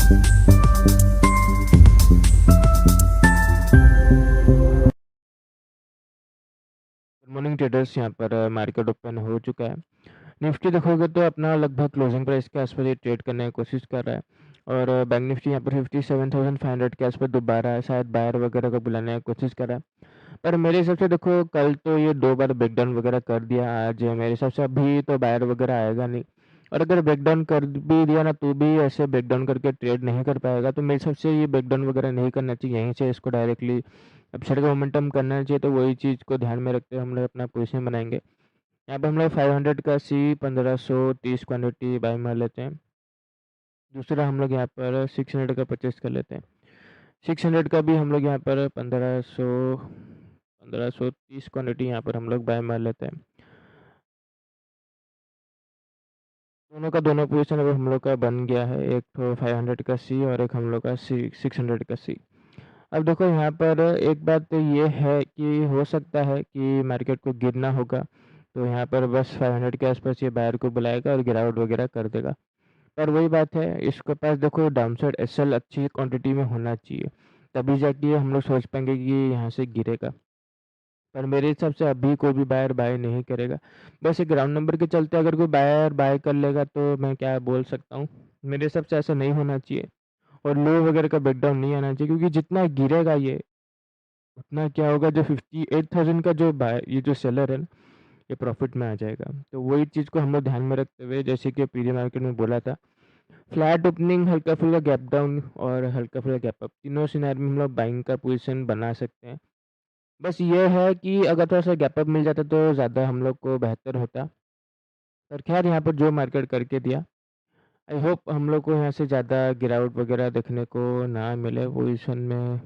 Good morning traders. यहाँ पर market open हो चुका है। निफ्टी देखोगे तो अपना लगभग क्लोजिंग प्राइस के आसपास ये ट्रेड करने की कोशिश कर रहा है और बैंक निफ्टी यहाँ पर 57,500 के आसपास दोबारा शायद बायर वगैरह को बुलाने की कोशिश कर रहा है। पर मेरे हिसाब से देखो कल तो ये 2 बार ब्रेकडाउन वगैरह कर दिया। आज मेरे हिसाब से अभी तो बायर वगैरह आएगा नहीं और अगर ब्रेकडाउन कर भी दिया ना तो भी ऐसे ब्रेकडाउन करके ट्रेड नहीं कर पाएगा। तो मेरे हिसाब से ये ब्रेकडाउन वगैरह नहीं करना चाहिए, यहीं से इसको डायरेक्टली अपसाइड का मोमेंटम करना चाहिए। तो वही चीज़ को ध्यान में रखते हुए हम लोग अपना पोजीशन बनाएंगे। यहाँ पे हम लोग 500 का सी 1530 क्वान्टिटी बाय मार लेते हैं। दूसरा हम लोग यहाँ पर 600 का परचेस कर लेते हैं। 600 का भी हम लोग यहाँ पर 1530 क्वान्टिटी यहाँ पर हम लोग बाय मार लेते हैं। दोनों का दोनों पोजीशन अब हम लोग का बन गया है, एक तो 500 का सी और एक हम लोग का 600 का सी। अब देखो यहाँ पर एक बात तो ये है कि हो सकता है कि मार्केट को गिरना होगा, तो यहाँ पर बस 500 के आसपास ये बायर को बुलाएगा और गिरावट वगैरह कर देगा। पर वही बात है, इसके पास देखो डाउनसाइड एसएल अच्छी क्वांटिटी में होना चाहिए, तभी जाके हम लोग सोच पाएंगे कि ये यहाँ से गिरेगा। पर मेरे हिसाब से अभी कोई भी बायर बाय नहीं करेगा। बस एक ग्राउंड नंबर के चलते अगर कोई बायर बाय कर लेगा तो मैं क्या बोल सकता हूँ, मेरे हिसाब से ऐसा नहीं होना चाहिए और लो वगैरह का ब्रेकडाउन नहीं आना चाहिए, क्योंकि जितना गिरेगा ये उतना क्या होगा, जो 58,000 का जो बाय ये जो सेलर है ना, ये प्रॉफिट में आ जाएगा। तो वही चीज़ को हम लोग ध्यान में रखते हुए, जैसे कि प्री मार्केट में बोला था, फ्लैट ओपनिंग, हल्का फुल्का गैप डाउन और हल्का फुल्का गैप अप, तीनों सिनेरियो में हम लोग बाइंग का पोजीशन बना सकते हैं। बस ये है कि अगर थोड़ा-सा गैप अप मिल जाता तो ज़्यादा हम लोग को बेहतर होता। पर ख़ैर यहाँ पर जो मार्केट करके दिया, आई होप हम लोग को यहाँ से ज़्यादा गिरावट वग़ैरह देखने को ना मिले। पोज़ीशन में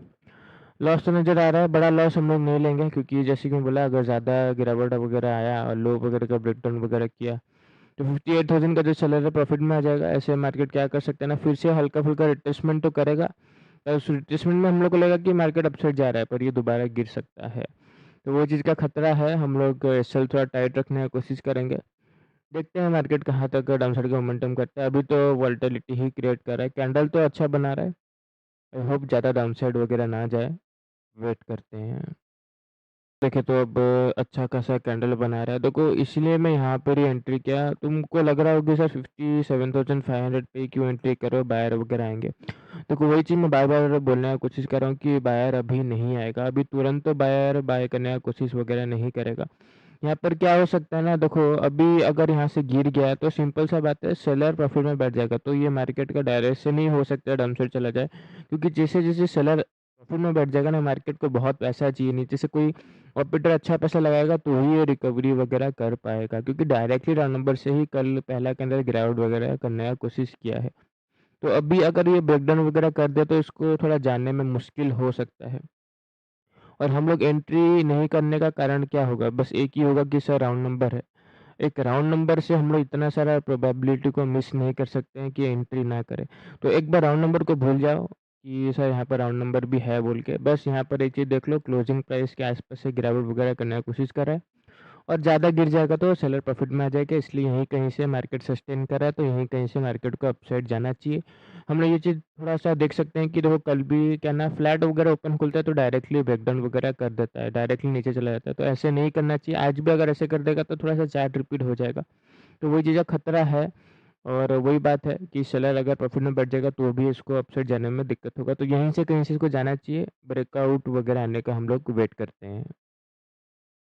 लॉस तो नज़र आ रहा है, बड़ा लॉस हम लोग नहीं लेंगे, क्योंकि जैसे कि मैं बोला अगर ज़्यादा गिरावट वग़ैरह आया और लो वग़ैरह का ब्रेकडाउन वग़ैरह किया, तो 58,000 का जो सेलर है प्रॉफ़िट में आ जाएगा। ऐसे मार्केट क्या कर सकते हैं ना, फिर से हल्का-फुल्का रिट्रेसमेंट तो करेगा। उस रिट्रेसमेंट में हम लोग को लगेगा कि मार्केट अपसाइड जा रहा है, पर ये दोबारा गिर सकता है। तो वो चीज़ का खतरा है, हम लोग एसएल थोड़ा टाइट रखने की कोशिश करेंगे। देखते हैं मार्केट कहाँ तक डाउनसाइड का मोमेंटम करता है। अभी तो वोलेटिलिटी ही क्रिएट कर रहा है, कैंडल तो अच्छा बना रहा है। आई होप ज़्यादा डाउनसाइड वगैरह ना जाए, वेट करते हैं। देखें तो अब अच्छा खासा कैंडल बना रहा है, देखो इसलिए मैं यहाँ पर ही एंट्री किया। तुमको लग रहा होगा सर 57,500 पे क्यों एंट्री करो, बायर वगैरह आएंगे। देखो वही चीज़ मैं बार बार बोलने की कोशिश कर रहा हूँ कि बायर अभी नहीं आएगा, अभी तुरंत तो बायर बाय करने की कोशिश वगैरह नहीं करेगा। यहाँ पर क्या हो सकता है ना, देखो अभी अगर यहाँ से गिर गया है तो सिंपल सा बात है, सेलर प्रॉफिट में बैठ जाएगा, तो ये मार्केट का डायरेक्शन ही हो सकता है डाउनसाइड चला जाए। क्योंकि जैसे जैसे सेलर प्रॉफिट में बैठ जाएगा ना, मार्केट को बहुत पैसा चाहिए, नीचे से कोई ऑपरेटर अच्छा पैसा लगाएगा तो ही ये रिकवरी वगैरह कर पाएगा, क्योंकि डायरेक्टली राउंड नंबर से ही कल पहला के अंदर गिरावट वगैरह करने का कोशिश किया है। तो अभी अगर ये ब्रेकडाउन वगैरह कर दे तो इसको थोड़ा जानने में मुश्किल हो सकता है। और हम लोग एंट्री नहीं करने का कारण क्या होगा, बस एक ही होगा कि सर राउंड नंबर है। एक राउंड नंबर से हम लोग इतना सारा प्रोबेबिलिटी को मिस नहीं कर सकते हैं कि एंट्री ना करें। तो एक बार राउंड नंबर को भूल जाओ कि सर यहाँ पर राउंड नंबर भी है बोल के, बस यहाँ पर एक चीज़ देख लो, क्लोजिंग प्राइस के आसपास से गिरावट वगैरह करने की कोशिश कर रहा है और ज़्यादा गिर जाएगा तो सेलर प्रॉफिट में आ जाएगा। इसलिए यहीं कहीं से मार्केट सस्टेन कर रहा है, तो यहीं कहीं से मार्केट को अपसाइड जाना चाहिए। हम लोग ये चीज़ थोड़ा-सा देख सकते हैं कि देखो कल भी क्या ना, फ्लैट वगैरह ओपन खुलता है तो डायरेक्टली ब्रेकडाउन वगैरह कर देता है, डायरेक्टली नीचे चला जाता है, तो ऐसे नहीं करना चाहिए। आज भी अगर ऐसे कर देगा तो थोड़ा-सा चार्ट रिपीट हो जाएगा। तो वही चीज़ का खतरा है और वही बात है कि सेलर अगर प्रॉफिट में बैठ जाएगा तो भी इसको अपसाइड जाने में दिक्कत होगा। तो यहीं से कहीं से इसको जाना चाहिए, ब्रेकआउट वगैरह आने का हम लोग वेट करते हैं।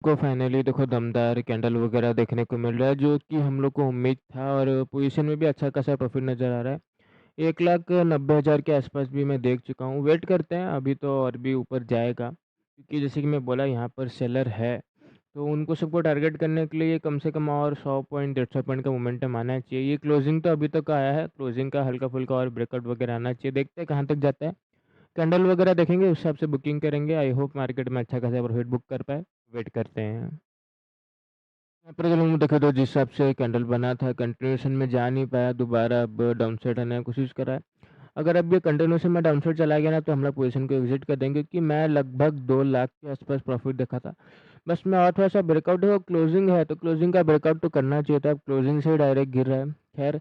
को फाइनली देखो दमदार कैंडल वगैरह देखने को मिल रहा है, जो कि हम लोग को उम्मीद था और पोजीशन में भी अच्छा खासा प्रॉफिट नज़र आ रहा है। 1,90,000 के आसपास भी मैं देख चुका हूँ, वेट करते हैं अभी तो और भी ऊपर जाएगा, क्योंकि जैसे कि मैं बोला यहाँ पर सेलर है, तो उनको सबको टारगेट करने के लिए कम से कम और 100 पॉइंट 150 पॉइंट का मोमेंटम आना चाहिए। ये क्लोजिंग तो अभी तक आया है, क्लोजिंग का हल्का फुल्का और ब्रेकआउट वगैरह आना चाहिए, देखते हैं कहाँ तक जाता है। कैंडल वगैरह देखेंगे, उस हिसाब से बुकिंग करेंगे। आई होप मार्केट में अच्छा खासा प्रॉफिट बुक कर पाए, वेट करते हैं। यहाँ पर अगर हम देखें तो जिस हिसाब से कैंडल बना था, कंटिन्यूएशन में जा नहीं पाया, दोबारा अब डाउन साइड आने की कोशिश कर रहा है। अगर अब ये कंटिन्यूएशन में डाउन साइड चला गया ना, तो हम लोग पोजीशन को एग्जिट कर देंगे, क्योंकि मैं लगभग 2 लाख के आसपास प्रॉफिट देखा था। बस मैं और थोड़ा-सा ब्रेकआउट है और क्लोजिंग है, तो क्लोजिंग का ब्रेकआउट तो करना चाहिए था, अब क्लोजिंग से ही डायरेक्ट गिर रहा है। खैर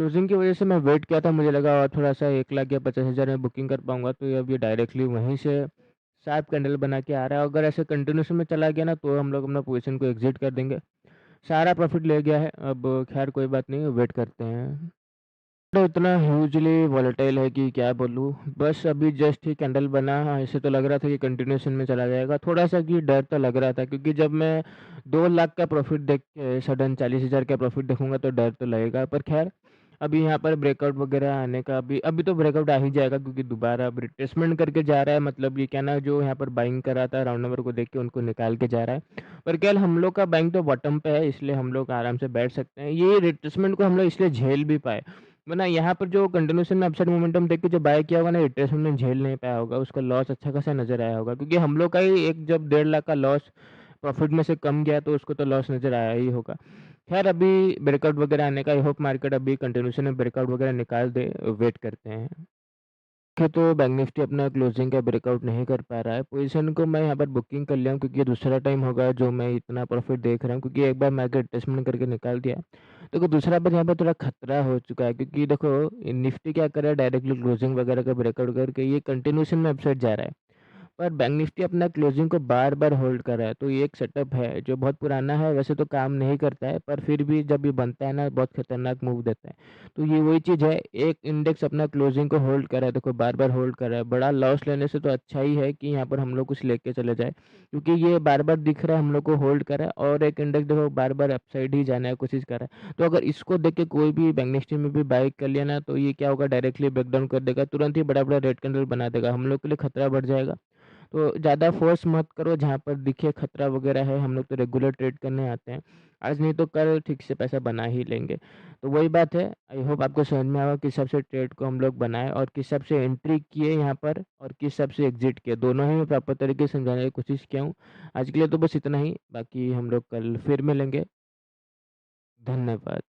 क्लोजिंग की वजह से मैं वेट किया था, मुझे लगा और थोड़ा-सा 1 लाख या 50,000 में बुकिंग कर पाऊँगा, तो अब ये डायरेक्टली वहीं से शार्प कैंडल बना के आ रहा है। अगर ऐसे कंटिन्यूएशन में चला गया ना, तो हम लोग अपना पोज़ीशन को एग्ज़िट कर देंगे। सारा प्रॉफ़िट ले गया है, अब ख़ैर कोई बात नहीं, वेट करते हैं। तो इतना ह्यूजली वोलेटाइल है कि क्या बोलूँ, बस अभी जस्ट ही कैंडल बना, ऐसे तो लग रहा था कि कंटिन्यूएशन में चला जाएगा। थोड़ा-सा कि डर तो लग रहा था, क्योंकि जब मैं 2 लाख का प्रॉफ़िट देख के सडन 40,000 का प्रॉफ़िट देखूँगा तो डर तो लगेगा। पर ख़ैर अभी यहाँ पर ब्रेकआउट वग़ैरह आने का अभी अभी तो ब्रेकआउट आ ही जाएगा, क्योंकि दोबारा अब रिट्रेसमेंट करके जा रहा है, मतलब ये क्या ना, जो यहाँ पर बाइंग कर रहा था राउंड नंबर को देख के उनको निकाल के जा रहा है। पर क्या हम लोग का बाइंग तो बॉटम पे है, इसलिए हम लोग आराम से बैठ सकते हैं। ये रिट्रेसमेंट को हम लोग इसलिए झेल भी पाए, वरना यहाँ पर जो कंटिन्यूएशन में अपसाइड मोमेंटम देख के जो बाय किया होगा ना, रिट्रेसमेंट में झेल नहीं पाया होगा, उसका लॉस अच्छा खासा नज़र आया होगा, क्योंकि हम लोग का ही एक जब 1.5 लाख का लॉस प्रॉफिट में से कम गया, तो उसको तो लॉस नज़र आया ही होगा। खैर अभी ब्रेकआउट वगैरह आने का, आई होप मार्केट अभी कंटिन्यूएशन में ब्रेकआउट वगैरह निकाल दे, वेट करते हैं। देखिए, तो बैंक निफ्टी अपना क्लोजिंग का ब्रेकआउट नहीं कर पा रहा है। पोजीशन को मैं यहाँ पर बुकिंग कर लिया हूँ, क्योंकि ये दूसरा टाइम होगा जो मैं इतना प्रॉफिट देख रहा हूँ, क्योंकि एक बार मार्केट टेस्टमेंट करके निकाल दिया। देखो दूसरा बार यहाँ पर थोड़ा खतरा हो चुका है, क्योंकि देखो निफ्टी क्या कर रहा है, डायरेक्टली क्लोजिंग वगैरह का ब्रेकआउट करके ये कंटिन्यूएशन में अपसाइड जा रहा है। पर बैंक निफ्टी अपना क्लोजिंग को बार-बार होल्ड कर रहा है, तो ये एक सेटअप है जो बहुत पुराना है, वैसे तो काम नहीं करता है, पर फिर भी जब ये बनता है ना, बहुत खतरनाक मूव देता है। तो ये वही चीज़ है, एक इंडेक्स अपना क्लोजिंग को होल्ड कर रहा है, देखो बार-बार होल्ड कर रहा है। बड़ा लॉस लेने से तो अच्छा ही है कि यहाँ पर हम लोग कुछ लेके चले जाएँ, क्योंकि ये बार-बार दिख रहा है हम लोग को होल्ड कर रहा है, और एक इंडेक्स देखो बार-बार अपसाइड ही जाने की कोशिश कर रहा है। तो अगर इसको देख के कोई भी बैंक निफ्टी में भी बाय कर लिया ना, तो ये क्या होगा, डायरेक्टली ब्रेकडाउन कर देगा, तुरंत ही बड़ा-बड़ा रेड कैंडल बना देगा, हम लोग के लिए खतरा बढ़ जाएगा। तो ज़्यादा फ़ोर्स मत करो, जहाँ पर दिखे खतरा वगैरह है, हम लोग तो रेगुलर ट्रेड करने आते हैं। आज नहीं तो कल ठीक से पैसा बना ही लेंगे। तो वही बात है, आई होप आपको समझ में आया किस हिसाब से ट्रेड को हम लोग बनाएँ और किस हिसाब से एंट्री किए यहाँ पर और किस हिसाब से एग्ज़िट किए। दोनों ही मैं प्रॉपर तरीके से समझाने की कोशिश किया हूँ। आज के लिए तो बस इतना ही, बाकी हम लोग कल फिर मिलेंगे। धन्यवाद।